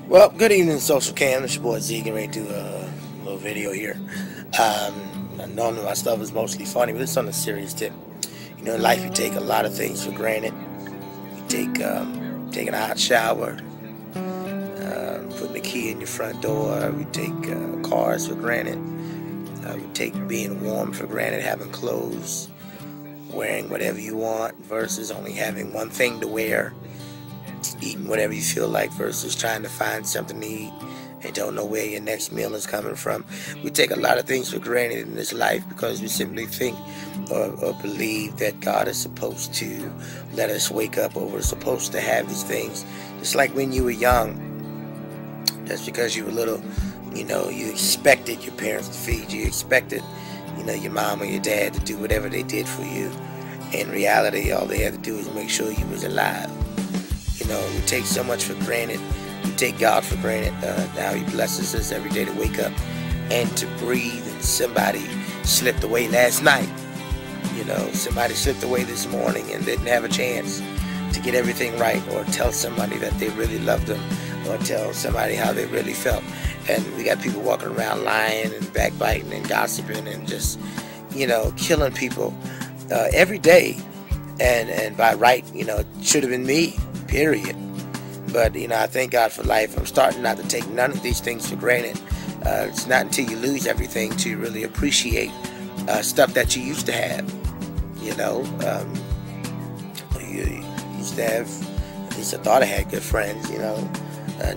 Well, good evening, Social Cam. It's your boy Z, getting ready to do a little video here. Normally my stuff is mostly funny, but it's on a serious tip. In life you take a lot of things for granted. You take taking a hot shower, putting the key in your front door. We take cars for granted. We take being warm for granted, having clothes, wearing whatever you want versus only having one thing to wear, eating whatever you feel like versus trying to find something to eat and don't know where your next meal is coming from. We take a lot of things for granted in this life because we simply think or believe that God is supposed to let us wake up, or we're supposed to have these things. Just like when you were young, that's because you were little, you expected your parents to feed you. You expected, your mom or your dad to do whatever they did for you. In reality, all they had to do was make sure you was alive. We take so much for granted. We take God for granted. Now He blesses us every day to wake up and to breathe. And somebody slipped away last night. Somebody slipped away this morning and didn't have a chance to get everything right, or tell somebody that they really loved them, or tell somebody how they really felt. And we got people walking around lying and backbiting and gossiping and just, killing people every day. And by right, it should have been me. Period. But I thank God for life. I'm starting not to take none of these things for granted. It's not until you lose everything to you really appreciate stuff that you used to have. You used to have, at least I thought I had good friends.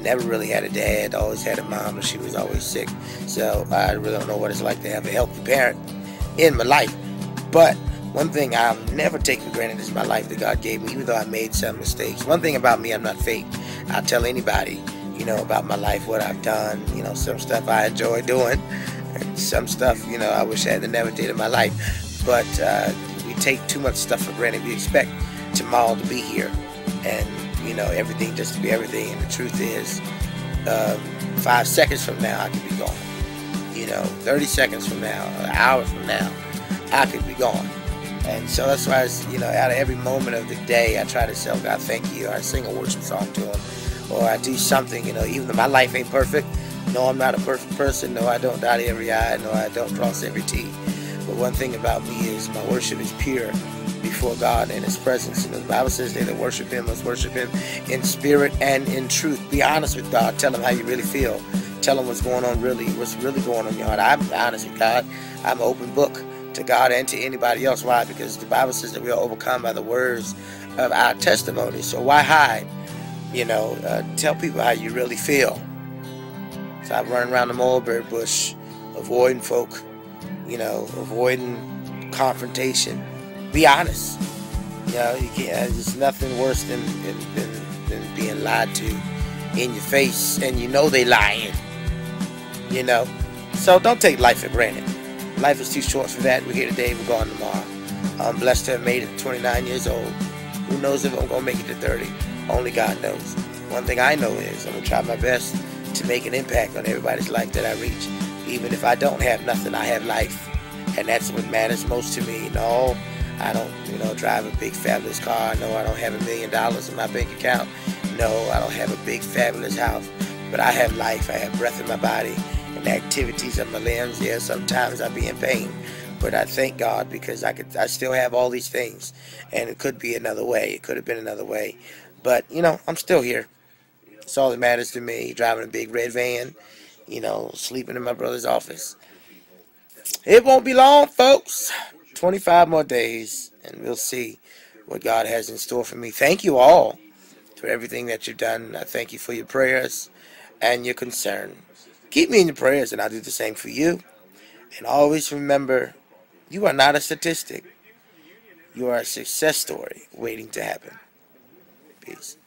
Never really had a dad. Always had a mom, and she was always sick. So I really don't know what it's like to have a healthy parent in my life. But one thing I'll never take for granted is my life that God gave me, even though I made some mistakes. One thing about me, I'm not fake. I'll tell anybody, about my life, what I've done. Some stuff I enjoy doing, and some stuff, I wish I had never did in my life. But we take too much stuff for granted. We expect tomorrow to be here, and everything just to be everything. And the truth is, 5 seconds from now, I could be gone. 30 seconds from now, an hour from now, I could be gone. And so that's why, out of every moment of the day, I try to tell God, thank you. I sing a worship song to Him, or I do something, even though my life ain't perfect. No, I'm not a perfect person. No, I don't dot every I. No, I don't cross every T. But one thing about me is my worship is pure before God and His presence. The Bible says they that worship Him must worship Him in spirit and in truth. Be honest with God. Tell Him how you really feel. Tell Him what's going on what's really going on in your heart. I'm honest with God. I'm an open book to God and to anybody else. Why? Because the Bible says that we are overcome by the words of our testimony. So why hide? Tell people how you really feel. Stop running around the mulberry bush, avoiding folk, avoiding confrontation. Be honest. You can't. There's nothing worse than being lied to in your face, and they lying. So don't take life for granted. Life is too short for that. We're here today, we're gone tomorrow. I'm blessed to have made it 29 years old. Who knows if I'm going to make it to 30? Only God knows. One thing I know is I'm going to try my best to make an impact on everybody's life that I reach. Even if I don't have nothing, I have life. And that's what matters most to me. No, I don't, drive a big fabulous car. No, I don't have $1 million in my bank account. No, I don't have a big fabulous house. But I have life. I have breath in my body and activities of my limbs. Yeah, sometimes I be in pain, but I thank God because I still have all these things, and it could be another way. It could have been another way, but I'm still here. It's all that matters to me. Driving a big red van, sleeping in my brother's office. It won't be long, folks. 25 more days, and we'll see what God has in store for me. Thank you all for everything that you've done. I thank you for your prayers and your concern. Keep me in your prayers, and I'll do the same for you. And always remember, you are not a statistic. You are a success story waiting to happen. Peace.